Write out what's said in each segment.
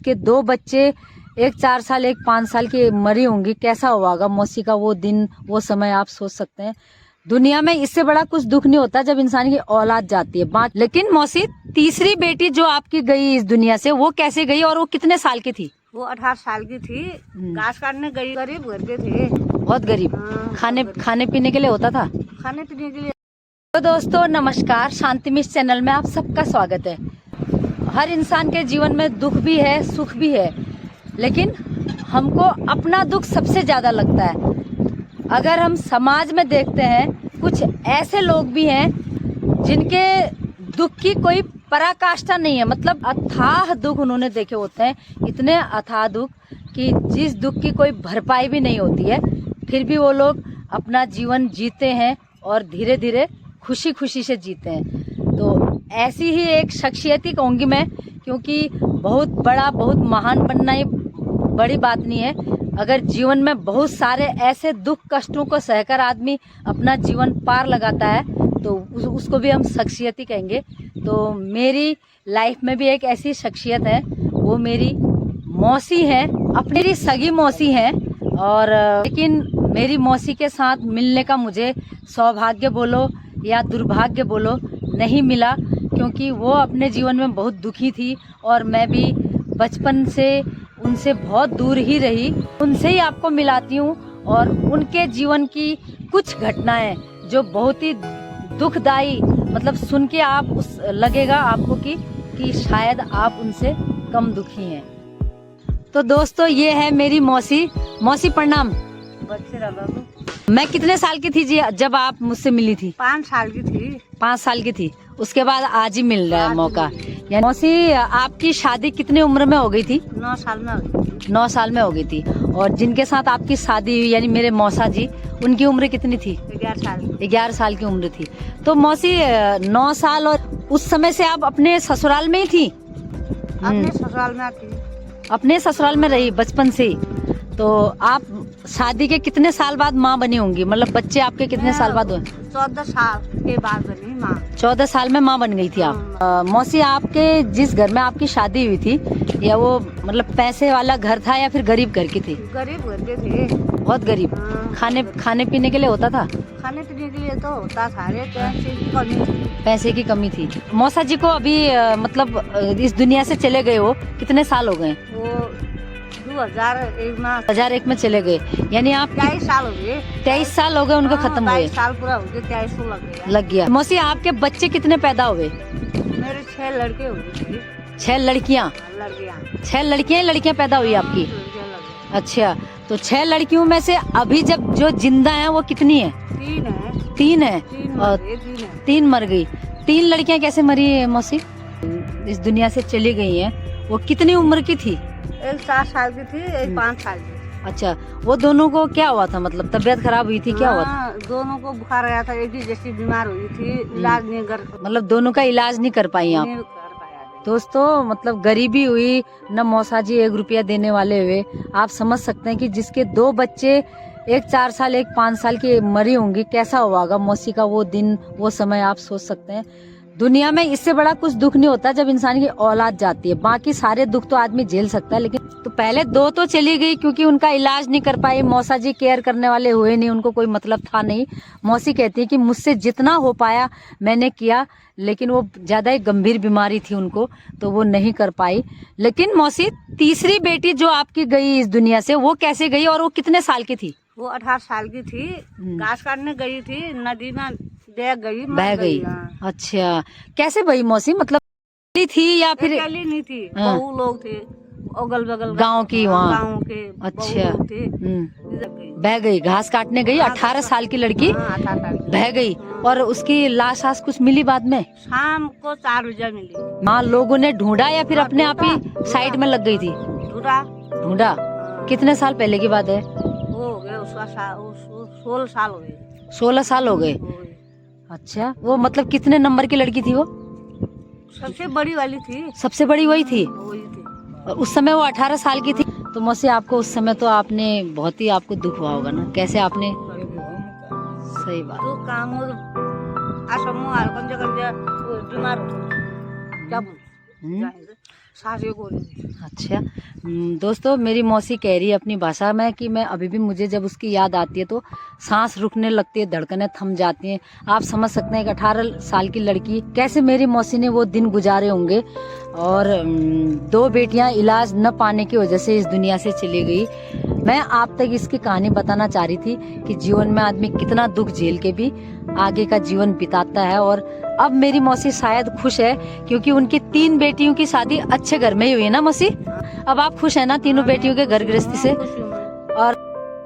जिसके 2 बच्चे, एक 4 साल एक 5 साल की मरी होंगी, कैसा होगा मौसी का वो दिन, वो समय आप सोच सकते हैं। दुनिया में इससे बड़ा कुछ दुख नहीं होता जब इंसान की औलाद जाती है। लेकिन मौसी, तीसरी बेटी जो आपकी गई इस दुनिया से, वो कैसे गई और वो कितने साल की थी? वो 18 साल की थी। घास काटने गई, गरीब घर के थे, बहुत गरीब। खाने पीने के लिए होता था? खाने पीने के लिए। तो दोस्तों नमस्कार, शांति मिस चैनल में आप सबका स्वागत है। हर इंसान के जीवन में दुख भी है, सुख भी है, लेकिन हमको अपना दुख सबसे ज्यादा लगता है। अगर हम समाज में देखते हैं, कुछ ऐसे लोग भी हैं जिनके दुख की कोई पराकाष्ठा नहीं है, मतलब अथाह दुख उन्होंने देखे होते हैं, इतने अथाह दुख कि जिस दुख की कोई भरपाई भी नहीं होती है, फिर भी वो लोग अपना जीवन जीते हैं और धीरे धीरे खुशी खुशी से जीते हैं। तो ऐसी ही एक शख्सियत ही कहूँगी मैं, क्योंकि बहुत बड़ा, बहुत महान बनना ही बड़ी बात नहीं है। अगर जीवन में बहुत सारे ऐसे दुख कष्टों को सहकर आदमी अपना जीवन पार लगाता है तो उसको भी हम शख्सियत ही कहेंगे। तो मेरी लाइफ में भी एक ऐसी शख्सियत है, वो मेरी मौसी है, अपनी मेरी सगी मौसी है। और लेकिन मेरी मौसी के साथ मिलने का मुझे सौभाग्य बोलो या दुर्भाग्य बोलो नहीं मिला, क्योंकि वो अपने जीवन में बहुत दुखी थी और मैं भी बचपन से उनसे बहुत दूर ही रही। उनसे ही आपको मिलाती हूँ और उनके जीवन की कुछ घटनाएं जो बहुत ही दुखदाई, मतलब सुन के आप लगेगा आपको कि शायद आप उनसे कम दुखी हैं। तो दोस्तों ये है मेरी मौसी। मौसी प्रणाम। बच्चे रहा तो मैं कितने साल की थी जी जब आप मुझसे मिली थी? 5 साल की थी। 5 साल की थी। उसके बाद आज ही मिल रहा है मौका। यानी मौसी, आपकी शादी कितने उम्र में हो गई थी? 9 साल में हो गई थी। 9 साल में हो गई थी। और जिनके साथ आपकी शादी हुई यानी मेरे मौसा जी, उनकी उम्र कितनी थी? 11 साल। 11 साल की उम्र थी। तो मौसी 9 साल, और उस समय से आप अपने ससुराल में ही थी? अपने ससुराल में थी। अपने ससुराल में रही बचपन से ही। तो आप शादी के कितने साल बाद माँ बनी होंगी? मतलब बच्चे आपके कितने साल बाद हुए? 14 साल के बाद बनी माँ। 14 साल में माँ बन गई थी आप। मौसी, आपके जिस घर में आपकी शादी हुई थी, या वो मतलब पैसे वाला घर था या फिर गरीब घर की थी? गरीब घर के थे, बहुत गरीब। खाने पीने के लिए होता था? खाने पीने के लिए तो होता था, पैसे की कमी थी। पैसे की कमी थी। मौसा जी को अभी मतलब इस दुनिया से चले गए हो कितने साल हो गए? वो 2001 में चले गए, यानी आप 23 साल हो गए। 23 साल हो गए उनको खत्म हुए। 22 साल पूरा हो गया, 23 लग गया। मौसी, आपके बच्चे कितने पैदा हुए? मेरे 6 लड़के हो गए। 6 लड़कियाँ? 6 लड़कियाँ पैदा हुई आपकी? अच्छा, तो 6 लड़कियों में से अभी जब जो जिंदा है वो कितनी है? 3 है। और 3 मर गई। 3 लड़कियां कैसे मरी मौसी? इस दुनिया से चली गई हैं। वो कितनी उम्र की थी? एक 7 साल की थी, एक 5 साल की। अच्छा, वो दोनों को क्या हुआ था? मतलब तबीयत खराब हुई थी, क्या हुआ था? दोनों को बुखार आया था, एक ही जैसी बीमार हुई थी, इलाज नहीं कर, मतलब दोनों का इलाज नहीं कर पाई आप? दोस्तों मतलब गरीबी हुई, न मौसा जी 1 रुपया देने वाले हुए। आप समझ सकते हैं कि जिसके 2 बच्चे, एक 4 साल एक 5 साल की मरी होंगी, कैसा होगा मौसी का वो दिन, वो समय आप सोच सकते हैं। दुनिया में इससे बड़ा कुछ दुख नहीं होता जब इंसान की औलाद जाती है। बाकी सारे दुख तो आदमी झेल सकता है, लेकिन तो पहले 2 तो चली गई क्योंकि उनका इलाज नहीं कर पाई। मौसा जी केयर करने वाले हुए नहीं, उनको कोई मतलब था नहीं। मौसी कहती है कि मुझसे जितना हो पाया मैंने किया, लेकिन वो ज्यादा ही गंभीर बीमारी थी उनको, तो वो नहीं कर पाई। लेकिन मौसी, तीसरी बेटी जो आपकी गई इस दुनिया से, वो कैसे गई और वो कितने साल की थी? वो 18 साल की थी। घास काटने गई थी, नदी में बह गई। अच्छा, कैसे बही मौसी? मतलब थी या फिर अकेली नहीं थी? बहु लोग थे, अगल बगल गांव की, वहाँ गांव के। अच्छा, थे। बह गई, घास काटने गई। 18 साल की लड़की बह गई। और उसकी लाश कुछ मिली बाद में? शाम को 4 बजे मिली। माँ लोगों ने ढूंढा या फिर अपने आप ही साइड में लग गई थी? ढूंढा। कितने साल पहले की बात है? वो हो गए उसका 16 साल हो गए। 16 साल हो गए। अच्छा, वो मतलब कितने नंबर की लड़की थी वो? सबसे बड़ी वाली थी। सबसे बड़ी वही थी। वही थी। और उस समय वो 18 साल की थी। तो मौसी, आपको उस समय तो आपने बहुत ही आपको दुख हुआ होगा ना? कैसे आपने? सही बात। तो काम बीमार सासियों को रही। अच्छा दोस्तों, मेरी मौसी कह रही है अपनी भाषा में कि मैं अभी भी, मुझे जब उसकी याद आती है तो सांस रुकने लगती है, धड़कनें थम जाती हैं। आप समझ सकते हैं एक 18 साल की लड़की कैसे मेरी मौसी ने वो दिन गुजारे होंगे। और 2 बेटियां इलाज न पाने की वजह से इस दुनिया से चली गई। मैं आप तक इसकी कहानी बताना चाह रही थी कि जीवन में आदमी कितना दुख झेल के भी आगे का जीवन बिताता है। और अब मेरी मौसी शायद खुश है क्योंकि उनकी 3 बेटियों की शादी अच्छे घर में ही हुई है ना मौसी। अब आप खुश है ना तीनों बेटियों के घर गृहस्थी से। और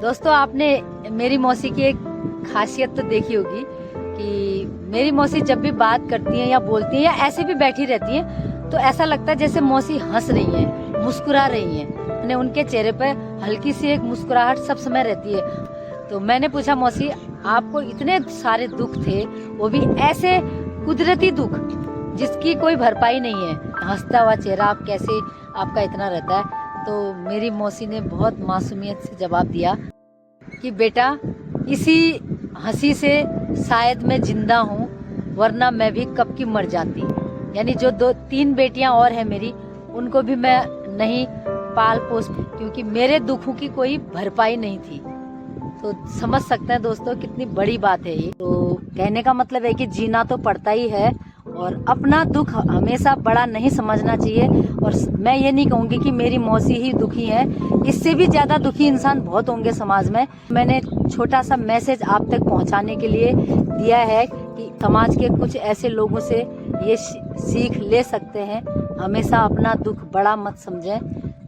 दोस्तों, आपने मेरी मौसी की एक खासियत तो देखी होगी कि मेरी मौसी जब भी बात करती हैं या बोलती हैं या ऐसे भी बैठी रहती हैं तो ऐसा लगता है जैसे मौसी हंस रही हैं, मुस्कुरा रही हैं। उनके चेहरे पर हल्की सी एक मुस्कुराहट सब समय रहती है। तो मैंने पूछा, मौसी आपको इतने सारे दुख थे, वो भी ऐसे कुदरती दुख जिसकी कोई भरपाई नहीं है, हंसता हुआ चेहरा आप कैसे आपका इतना रहता है? तो मेरी मौसी ने बहुत मासूमियत से जवाब दिया कि बेटा, इसी हंसी से शायद मैं जिंदा हूँ, वरना मैं भी कब की मर जाती। यानी जो 2-3 बेटियां और हैं मेरी, उनको भी मैं नहीं पाल पोस, क्योंकि मेरे दुखों की कोई भरपाई नहीं थी। तो समझ सकते हैं दोस्तों कितनी बड़ी बात है ये। तो कहने का मतलब है कि जीना तो पड़ता ही है और अपना दुख हमेशा बड़ा नहीं समझना चाहिए। और मैं ये नहीं कहूँगी कि मेरी मौसी ही दुखी है, इससे भी ज्यादा दुखी इंसान बहुत होंगे समाज में। मैंने छोटा सा मैसेज आप तक पहुँचाने के लिए दिया है कि समाज के कुछ ऐसे लोगों से ये सीख ले सकते हैं, हमेशा अपना दुख बड़ा मत समझें।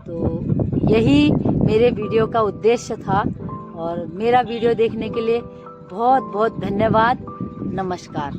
तो यही मेरे वीडियो का उद्देश्य था और मेरा वीडियो देखने के लिए बहुत बहुत धन्यवाद। नमस्कार।